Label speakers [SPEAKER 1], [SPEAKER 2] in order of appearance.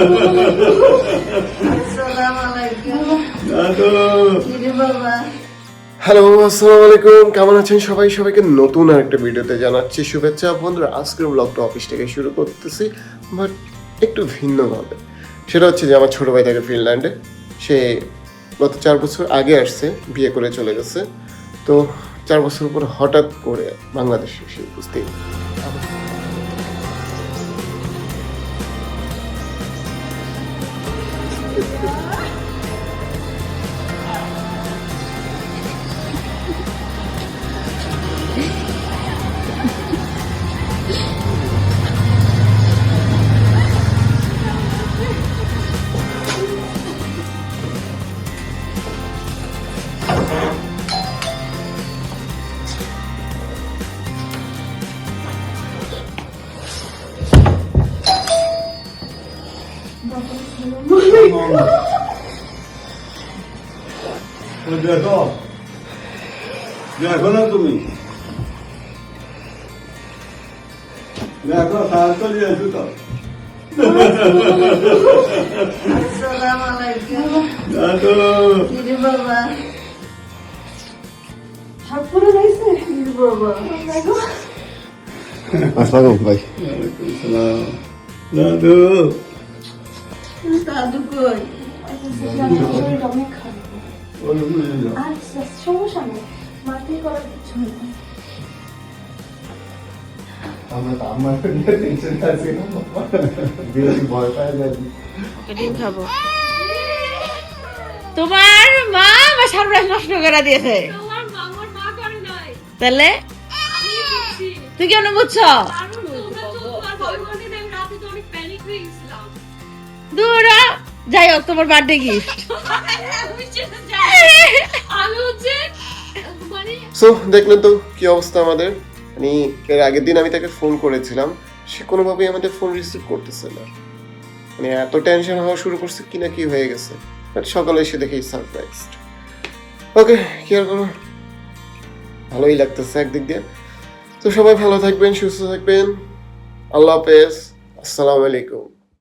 [SPEAKER 1] Hello, আসসালামু আলাইকুম। কেমন আছেন সবাই? সবাইকে নতুন আরেকটা ভিডিওতে জানাচ্ছি শুভেচ্ছা। বন্ধুরা, আজকের ব্লগটা অফিস থেকে শুরু করতেছি, বাট একটু ভিন্নভাবে। সেটা হচ্ছে যে আমার ছোট ভাই থাকে ফিনল্যান্ডে। সে গত 4 বছর আগে আসছে, বিয়ে করে চলে গেছে। তো 4 বছর পর হঠাৎ করে বাংলাদেশে এসে উপস্থিত।
[SPEAKER 2] দেখো দেখো না তুমি দেখো সাহায্য দিয়েছো তো
[SPEAKER 1] আসসালামু ভাই।
[SPEAKER 2] দাদু
[SPEAKER 3] দাদু কই? আচ্ছা, সমস্যা নেই, মাটি করার কিছু নেই।
[SPEAKER 4] ডিম খাবো। তোমার মা আমার সর্বনাশ নষ্ট করে দিয়েছে। তাহলে তুই কেন বুঝছো? দূরা যাই হোক, তোমার বার্থডে গিফট।
[SPEAKER 1] সো দেখলেন তো কি অবস্থা আমাদের। মানে এর আগের দিন আমি তাকে ফোন করেছিলাম, সে কোনোভাবেই আমাদের ফোন রিসিভ করতেছে না। মানে এত টেনশন হওয়া শুরু করছে কি না কি হয়ে গেছে। বাট সকালে এসে দেখি সারপ্রাইজড। ওকে, কি আর করবো, ভালোই লাগতেছে একদিক দিয়ে। তো সবাই ভালো থাকবেন, সুস্থ থাকবেন। আল্লাহ হাফেজ, আসসালামু আলাইকুম।